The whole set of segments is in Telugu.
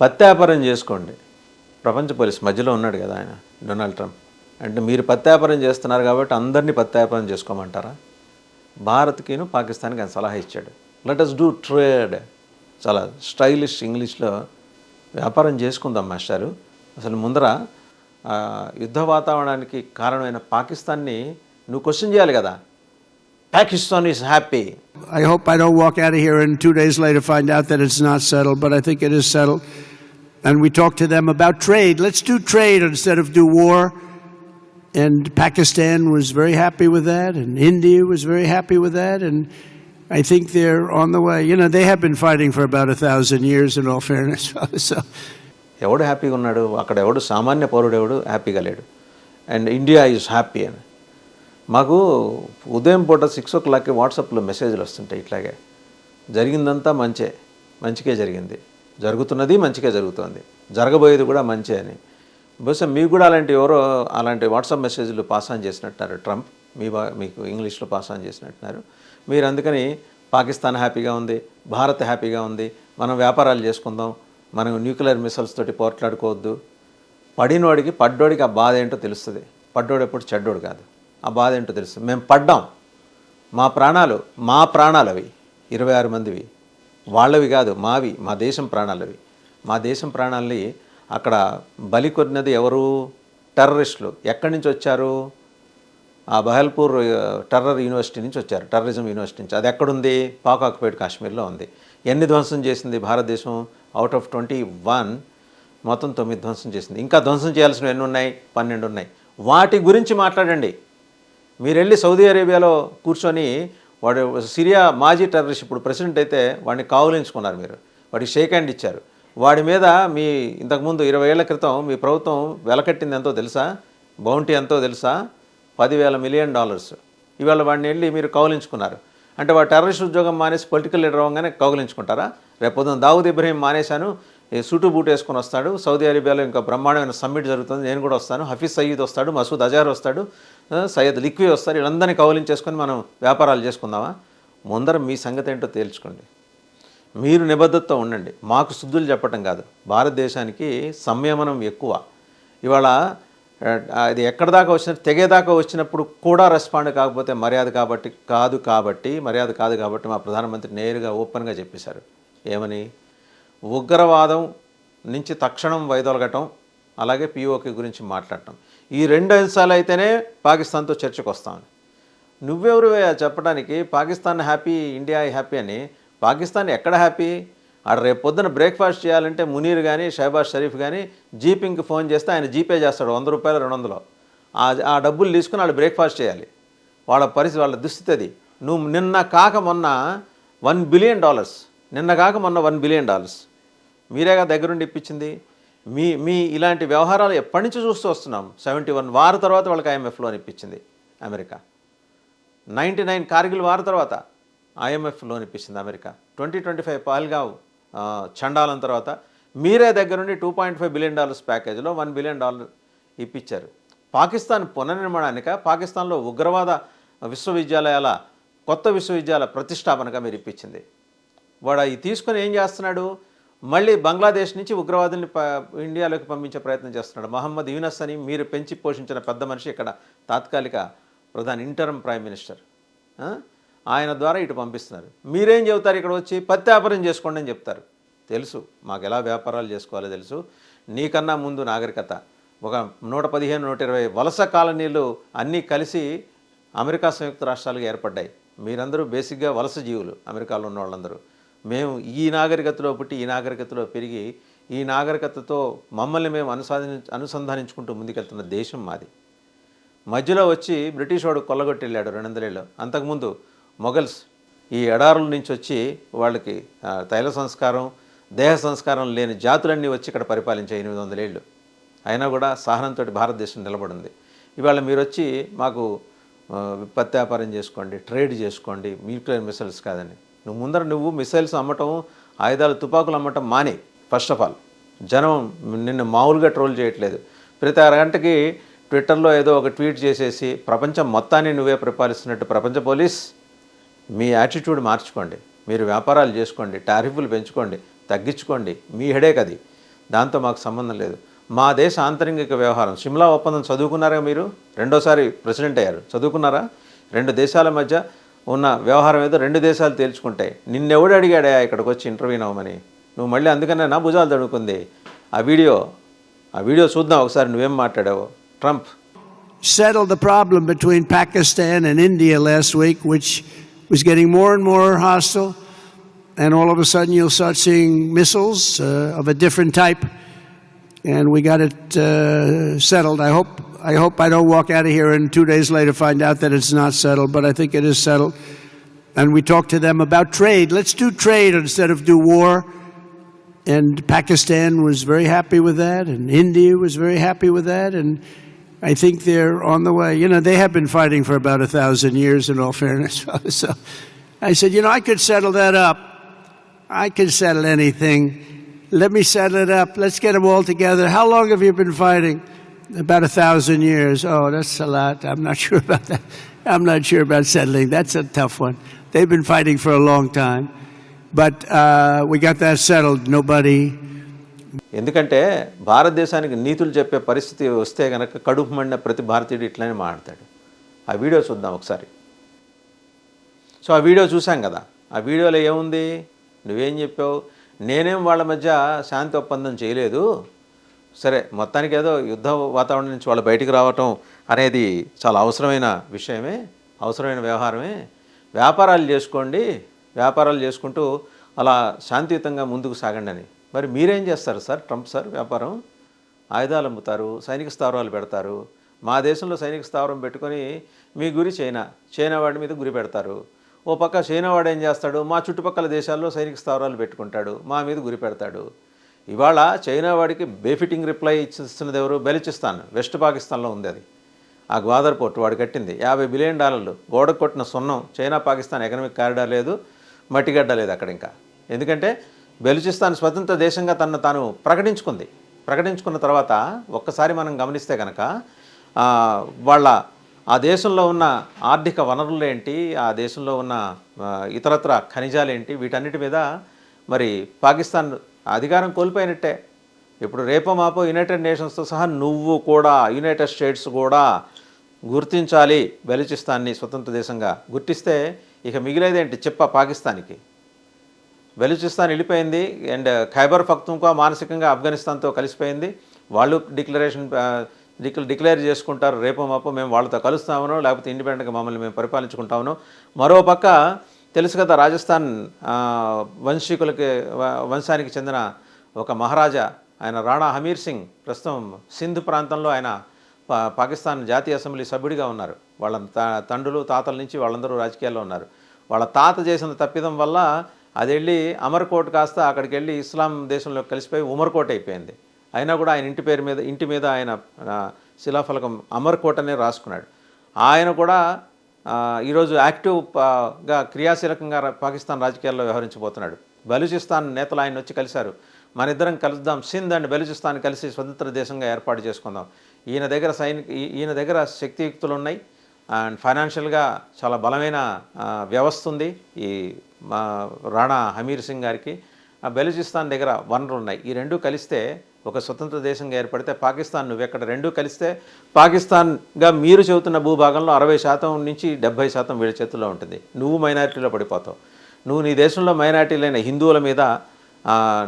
పత్తి వ్యాపారం చేసుకోండి. ప్రపంచ పోలీస్ మధ్యలో ఉన్నాడు కదా ఆయన డొనాల్డ్ ట్రంప్. అంటే మీరు పత్తి వ్యాపారం చేస్తున్నారు కాబట్టి అందరినీ పత్తి వ్యాపారం చేసుకోమంటారా? భారత్కిను పాకిస్తాన్కి ఆయన సలహా ఇచ్చాడు. Let us do trade. చాలా స్టైలిష్ ఇంగ్లీష్లో వ్యాపారం చేసుకుందాం మాస్టారు. అసలు ముందర యుద్ధ వాతావరణానికి కారణమైన పాకిస్తాన్ని నువ్వు క్వశ్చన్ చేయాలి కదా. Pakistan is happy. I hope I don't walk out of here and 2 days later find out that it's not settled, but I think it is settled. And we talk to them about trade. Let's do trade instead of do war. And Pakistan was very happy with that, and India was very happy with that, and I think they're on the way. You know, they have been fighting for about 1,000 years, in all fairness. So, ఎవడు హ్యాపీగా ఉన్నాడు? అక్కడ ఎవడు సామాన్య పౌరుడు ఎవడు హ్యాపీగా లేడు. అండ్ ఇండియా ఈజ్ హ్యాపీ అని మాకు ఉదయం పూట 6 o'clock వాట్సాప్లో మెసేజ్లు వస్తుంటాయి. ఇట్లాగే జరిగిందంతా మంచికే జరిగింది, జరుగుతున్నది మంచిగా జరుగుతుంది, జరగబోయేది కూడా మంచి అని. బహుశా మీకు కూడా అలాంటి వాట్సాప్ మెసేజ్లు పాస్ ఆన్ చేసినట్టున్నారు ట్రంప్. మీకు ఇంగ్లీష్లో పాస్ ఆన్ చేసినట్టున్నారు. మీరు అందుకని పాకిస్తాన్ హ్యాపీగా ఉంది, భారత్ హ్యాపీగా ఉంది, మనం వ్యాపారాలు చేసుకుందాం, మనం న్యూక్లియర్ మిసైల్స్ తోటి పోట్లాడుకోవద్దు. పడినోడికి పడ్డోడికి ఆ బాధ ఏంటో తెలుస్తుంది. పడ్డోడు ఎప్పుడు చెడ్డోడు కాదు. ఆ బాధ ఏంటో తెలుస్తుంది. మేము పడ్డాం, మా ప్రాణాలు అవి 26 మందివి, వాళ్ళవి కాదు మావి, మా దేశం ప్రాణాలు అవి. మా దేశం ప్రాణాలని అక్కడ బలి కొన్నది ఎవరు? టెర్రరిస్టులు. ఎక్కడి నుంచి వచ్చారు? ఆ బహల్పూర్ టెర్రర్ యూనివర్సిటీ నుంచి వచ్చారు, టెర్రరిజం యూనివర్సిటీ నుంచి. అది ఎక్కడుంది? పాక్ ఆక్యుపైడ్ కాశ్మీర్లో ఉంది. ఎన్ని ధ్వంసం చేసింది భారతదేశం? అవుట్ ఆఫ్ 21 మొత్తం 9 ధ్వంసం చేసింది. ఇంకా ధ్వంసం చేయాల్సినవి ఎన్ని ఉన్నాయి? 12 ఉన్నాయి. వాటి గురించి మాట్లాడండి. మీరు వెళ్ళి సౌదీ అరేబియాలో కూర్చొని వాడు సిరియా మాజీ టెర్రరిస్ట్ ఇప్పుడు ప్రెసిడెంట్ అయితే వాడిని కావులించుకున్నారు. మీరు వాడికి షేక్ హ్యాండ్ ఇచ్చారు. వాడి మీద మీ ఇంతకుముందు 20 ఏళ్ల క్రితం మీ ప్రభుత్వం వెలకట్టింది ఎంతో తెలుసా? బౌంటీ ఎంతో తెలుసా? $10,000 మిలియన్. ఇవాళ వాడిని వెళ్ళి మీరు కౌలించుకున్నారు. అంటే వాడు టెర్రరిస్ట్ ఉద్యోగం మానేసి పొలిటికల్ లీడర్ అవ్వగానే కౌగిలించుకుంటారా? రేపొద్దున దావుద్ ఇబ్రహీం మానేశాను, సూటు బూట్ వేసుకొని వస్తాడు. సౌదీ అరేబియాలో ఇంకా బ్రహ్మాండమైన సమ్మిట్ జరుగుతుంది, నేను కూడా వస్తాను. హఫీజ్ సయీద్ వస్తాడు, మసూద్ అజార్ వస్తాడు, సయ్యద్ లిక్వీ వస్తారు. వీళ్ళందరినీ కౌలించేసుకొని మనం వ్యాపారాలు చేసుకుందామా? ముందర మీ సంగతి ఏంటో తేల్చుకోండి. మీరు నిబద్ధతతో ఉండండి. మాకు శుద్ధులు చెప్పటం కాదు. భారతదేశానికి సంయమనం ఎక్కువ. ఇవాళ అది ఎక్కడి దాకా తెగేదాకా వచ్చినప్పుడు కూడా రెస్పాండ్ కాకపోతే మర్యాద కాదు కాబట్టి మా ప్రధానమంత్రి నేరుగా ఓపెన్గా చెప్పేశారు. ఏమని? ఉగ్రవాదం నుంచి తక్షణం వైదొలగటం, అలాగే పిఓకే గురించి మాట్లాడటం. ఈ 2 అంశాలు అయితేనే పాకిస్తాన్తో చర్చకు వస్తామని. నువ్వెవరు చెప్పడానికి పాకిస్తాన్ హ్యాపీ, ఇండియా హ్యాపీ అని? పాకిస్తాన్ ఎక్కడ హ్యాపీ? ఆడ రేపు పొద్దున బ్రేక్ఫాస్ట్ చేయాలంటే మునీర్ కానీ షహబాజ్ షరీఫ్ కానీ జీపింగ్కి ఫోన్ చేస్తే ఆయన జీపే చేస్తాడు $100 200. ఆ డబ్బులు తీసుకుని వాళ్ళు బ్రేక్ఫాస్ట్ చేయాలి. వాళ్ళ పరిస్థితి, వాళ్ళ దుస్థితి అది. నువ్వు నిన్న కాక మొన్న $1 బిలియన్, $1 బిలియన్ మీరేగా దగ్గరుండి ఇప్పించింది. మీ ఇలాంటి వ్యవహారాలు ఎప్పటి నుంచి చూస్తూ వస్తున్నాం. 71 వార్ తర్వాత వాళ్ళకి IMF లోన్ ఇప్పించింది అమెరికా. 99 కార్గిల్ వార్ తర్వాత IMF లోన్ ఇప్పించింది అమెరికా. 2025 పహల్గావ్ చండాలం తర్వాత మీరే దగ్గరుండి $2.5 బిలియన్ ప్యాకేజీలో $1 బిలియన్ ఇప్పించారు. పాకిస్తాన్ పునర్నిర్మాణానిక, పాకిస్తాన్లో ఉగ్రవాద విశ్వవిద్యాలయాల కొత్త విశ్వవిద్యాలయ ప్రతిష్టాపనగా మీరు ఇప్పించింది. వాడు ఇది తీసుకొని ఏం చేస్తున్నాడు? మళ్ళీ బంగ్లాదేశ్ నుంచి ఉగ్రవాదుల్ని ఇండియాలోకి పంపించే ప్రయత్నం చేస్తున్నాడు. మహమ్మద్ యూనస్ అని మీరు పెంచి పోషించిన పెద్ద మనిషి ఇక్కడ తాత్కాలిక ప్రధాని, ఇంటరమ్ ప్రైమ్ మినిస్టర్, ఆయన ద్వారా ఇటు పంపిస్తున్నారు. మీరేం చెబుతారు? ఇక్కడ వచ్చి పత్తి వ్యాపారం చేసుకోండి అని చెప్తారు. తెలుసు మాకు ఎలా వ్యాపారాలు చేసుకోవాలో తెలుసు. నీకన్నా ముందు నాగరికత ఒక 115-120 వలస కాలనీలు అన్నీ కలిసి అమెరికా సంయుక్త రాష్ట్రాలుగా ఏర్పడ్డాయి. మీరందరూ బేసిక్గా వలస జీవులు, అమెరికాలో ఉన్న వాళ్ళందరూ. మేము ఈ నాగరికతలో పుట్టి ఈ నాగరికతలో పెరిగి ఈ నాగరికతతో మమ్మల్ని మేము అనుసంధానించుకుంటూ ముందుకెళ్తున్న దేశం మాది. మధ్యలో వచ్చి బ్రిటిష్ వాడు కొల్లగొట్టి వెళ్ళాడు 200 ఏళ్ళు. అంతకుముందు మొఘల్స్ ఈ ఎడారుల నుంచి వచ్చి వాళ్ళకి తైల సంస్కారం, దేహ సంస్కారం లేని జాతులన్నీ వచ్చి ఇక్కడ పరిపాలించాయి 800 ఏళ్ళు. అయినా కూడా సహనంతో భారతదేశం నిలబడింది. ఇవాళ మీరు వచ్చి మాకు పత్తి వ్యాపారం చేసుకోండి, ట్రేడ్ చేసుకోండి, న్యూక్లియర్ మిసైల్స్ కాదని. నువ్వు మిసైల్స్ అమ్మటం, ఆయుధాలు తుపాకులు అమ్మటం మానే. ఫస్ట్ ఆఫ్ ఆల్ జనం నిన్ను మామూలుగా ట్రోల్ చేయట్లేదు. ప్రతి అరగంటకి ట్విట్టర్లో ఏదో ఒక ట్వీట్ చేసేసి ప్రపంచం మొత్తాన్ని నువ్వే పరిపాలిస్తున్నట్టు ప్రపంచ పోలీస్. మీ యాటిట్యూడ్ మార్చుకోండి. మీరు వ్యాపారాలు చేసుకోండి, టారిఫ్లు పెంచుకోండి, తగ్గించుకోండి. మీ హెడేక్ అది. దాంతో మాకు సంబంధం లేదు. మా దేశ ఆంతరింగిక వ్యవహారం. సిమ్లా ఒప్పందం చదువుకున్నారా మీరు? రెండోసారి ప్రెసిడెంట్ అయ్యారు, చదువుకున్నారా? 2 దేశాల మధ్య ఉన్న వ్యవహారం ఏదో 2 దేశాలు తేల్చుకుంటాయి. నిన్నెవడు అడిగాడా ఇక్కడికి వచ్చి ఇంటర్వ్యూ అవ్వమని? నువ్వు మళ్ళీ అందుకనే నా భుజాలు తడుకుంది. ఆ వీడియో చూద్దాం ఒకసారి, నువ్వేం మాట్లాడావు. Trump settled the problem between Pakistan and India last week, which was getting more and more hostile. And all of a sudden, you'll start seeing missiles of a different type. And we got it settled. I hope I don't walk out of here and 2 days later find out that it's not settled, but I think it is settled. And we talked to them about trade. Let's do trade instead of do war. And Pakistan was very happy with that, and India was very happy with that, and I think they're on the way. You know, they have been fighting for about 1,000 years, in all fairness. So I said, you know, I could settle that up. I can settle anything. Let me settle it up. Let's get them all together. How long have you been fighting? About 1,000 years. Oh, that's a lot. I'm not sure about that. I'm not sure about settling. That's a tough one. They've been fighting for a long time. But we got that settled. Nobody... ఎందుకంటే భారతదేశానికి నీతులు చెప్పే పరిస్థితి వస్తే కనుక కడుపు మండిన ప్రతి భారతీయుడు ఇట్లనే మాట్లాడతాడు. ఆ వీడియో చూద్దాం ఒకసారి. సో ఆ వీడియో చూసాం కదా. ఆ వీడియోలో ఏముంది? నువ్వేం చెప్పావు? నేనేం వాళ్ళ మధ్య శాంతి ఒప్పందం చేయలేదు. సరే, మొత్తానికి ఏదో యుద్ధ వాతావరణం నుంచి వాళ్ళు బయటికి రావటం అనేది చాలా అవసరమైన విషయమే, అవసరమైన వ్యవహారమే. వ్యాపారాలు చేసుకోండి, వ్యాపారాలు చేసుకుంటూ అలా శాంతియుతంగా ముందుకు సాగండి అని. మరి మీరేం చేస్తారు సార్? ట్రంప్ సార్ వ్యాపారం, ఆయుధాలు అమ్ముతారు, సైనిక స్థావరాలు పెడతారు. మా దేశంలో సైనిక స్థావరం పెట్టుకొని మీ గురి చైనా వాడి మీద గురి పెడతారు. ఓ పక్క చైనా వాడు ఏం చేస్తాడు? మా చుట్టుపక్కల దేశాల్లో సైనిక స్థావరాలు పెట్టుకుంటాడు, మా మీద గురి పెడతాడు. ఇవాళ చైనా వాడికి బేఫిటింగ్ రిప్లై ఇస్తున్నది ఎవరు? బెలూచిస్తాన్, వెస్ట్ పాకిస్తాన్లో ఉంది. అది ఆ గ్వాదర్ పోర్ట్ వాడు కట్టింది. $50 బిలియన్ గోడకు కొట్టిన సున్నం. చైనా పాకిస్తాన్ ఎకనామిక్ కారిడార్ లేదు, మట్టిగడ్డ లేదు అక్కడ. ఇంకా ఎందుకంటే బెలూచిస్తాన్ స్వతంత్ర దేశంగా తనను తాను ప్రకటించుకున్న తర్వాత ఒక్కసారి మనం గమనిస్తే కనుక వాళ్ళ ఆ దేశంలో ఉన్న ఆర్థిక వనరులు ఏంటి, ఆ దేశంలో ఉన్న ఇతరత్ర ఖనిజాలు ఏంటి, వీటన్నిటి మీద మరి పాకిస్తాన్ అధికారం కోల్పోయినట్టే. ఇప్పుడు రేపో మాపో యునైటెడ్ నేషన్స్తో సహా నువ్వు కూడా, యునైటెడ్ స్టేట్స్ కూడా గుర్తించాలి బెలూచిస్తాన్ని స్వతంత్ర దేశంగా. గుర్తిస్తే ఇక మిగిలేదేంటి చెప్ప పాకిస్తాన్కి? బెలూచిస్తాన్ వెళ్ళిపోయింది అండ్ ఖైబర్ పఖ్తూన్ఖ్వా మానసికంగా ఆఫ్ఘనిస్తాన్తో కలిసిపోయింది. వాళ్ళు డిక్లేర్ చేసుకుంటారు రేపో మాపో మేము వాళ్ళతో కలుస్తామనో లేకపోతే ఇండిపెండెంట్గా మమ్మల్ని మేము పరిపాలించుకుంటామనో. మరోపక్క తెలుసు కదా, రాజస్థాన్ వంశానికి చెందిన ఒక మహారాజా, ఆయన రాణా హమీర్ సింగ్, ప్రస్తుతం సింధ్ ప్రాంతంలో ఆయన పాకిస్తాన్ జాతీయ అసెంబ్లీ సభ్యుడిగా ఉన్నారు. వాళ్ళ తండ్రులు తాతల నుంచి వాళ్ళందరూ రాజకీయాల్లో ఉన్నారు. వాళ్ళ తాత చేసిన తప్పిదం వల్ల అది వెళ్ళి అమర్కోట్ కాస్త అక్కడికి వెళ్ళి ఇస్లాం దేశంలో కలిసిపోయి ఉమర్కోట్ అయిపోయింది. అయినా కూడా ఆయన ఇంటి మీద ఆయన శిలాఫలకం అమర్కోట్ అనే రాసుకున్నాడు. ఆయన కూడా ఈరోజు యాక్టివ్గా క్రియాశీలకంగా పాకిస్తాన్ రాజకీయాల్లో వ్యవహరించబోతున్నాడు. బలూచిస్తాన్ నేతలు ఆయన వచ్చి కలిశారు. మన ఇద్దరం కలుద్దాం, సింధ్ అండ్ బలూచిస్తాన్ కలిసి స్వతంత్ర దేశంగా ఏర్పాటు చేసుకుందాం. ఈయన దగ్గర శక్తియుక్తులు ఉన్నాయి అండ్ ఫైనాన్షియల్గా చాలా బలమైన వ్యవస్థ ఉంది ఈ రాణా హమీర్ సింగ్ గారికి. బలూచిస్తాన్ దగ్గర వనరులు ఉన్నాయి. ఈ రెండూ కలిస్తే ఒక స్వతంత్ర దేశంగా ఏర్పడితే పాకిస్తాన్ నువ్వెక్కడ రెండూ కలిస్తే పాకిస్తాన్గా మీరు చెబుతున్న భూభాగంలో 60% నుంచి 70% వీళ్ళ చేతుల్లో ఉంటుంది. నువ్వు మైనారిటీలో పడిపోతావు. నువ్వు నీ దేశంలో మైనారిటీలైన హిందువుల మీద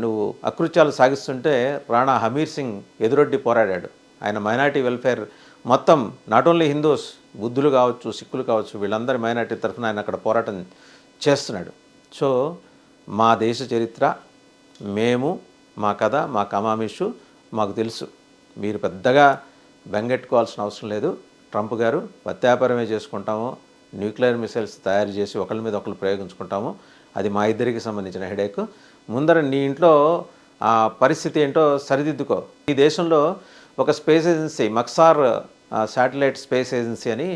నువ్వు అకృత్యాలు సాగిస్తుంటే రాణా హమీర్ సింగ్ ఎదురొడ్డి పోరాడాడు. ఆయన మైనారిటీ వెల్ఫేర్ మొత్తం నాట్ ఓన్లీ హిందూస్, బుద్ధులు కావచ్చు, సిక్కులు కావచ్చు, వీళ్ళందరి మైనారిటీ తరఫున ఆయన అక్కడ పోరాటం చేస్తున్నాడు. సో మా దేశ చరిత్ర, మేము, మా కథ, మా కమామిషు మాకు తెలుసు. మీరు పెద్దగా బెంగెట్టుకోవాల్సిన అవసరం లేదు. ట్రంప్ గారు ప్రత్యాపారమే చేసుకుంటాము, న్యూక్లియర్ మిసైల్స్ తయారు చేసి ఒకరి మీద ఒకరు ప్రయోగించుకుంటాము. అది మా ఇద్దరికి సంబంధించిన హెడేక్. ముందర నీ ఇంట్లో ఆ పరిస్థితి ఏంటో సరిదిద్దుకో. ఈ దేశంలో ఒక space agency, Maxar satellite space agency అని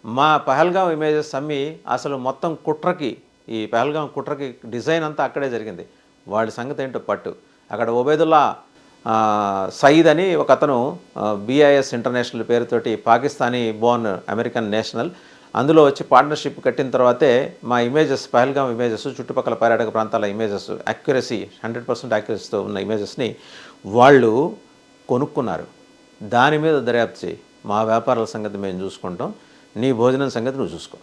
మా పహల్గాం ఇమేజెస్ అమ్మి అసలు మొత్తం కుట్రకి, ఈ పహల్గాం కుట్రకి డిజైన్ అంతా అక్కడే జరిగింది. వాళ్ళ సంగతి ఏంటో పట్టు. అక్కడ ఒబేదుల్లా సయీద్ అని ఒక అతను BIS ఇంటర్నేషనల్ పేరుతోటి పాకిస్తానీ బోర్న్ అమెరికన్ నేషనల్, అందులో వచ్చి పార్ట్నర్షిప్ కట్టిన తర్వాతే మా ఇమేజెస్, పహల్గాం ఇమేజెస్, చుట్టుపక్కల పర్యాటక ప్రాంతాల ఇమేజెస్, యాక్యురసీ 100% యాక్యురసీతో ఉన్న ఇమేజెస్ని వాళ్ళు కొనుక్కున్నారు, దాని మీద దర్యాప్తు చేయి, మా వ్యాపారాల సంగతి మేము చూసుకుంటాం, నీ భోజనం సంగతి నువ్వు చూసుకో.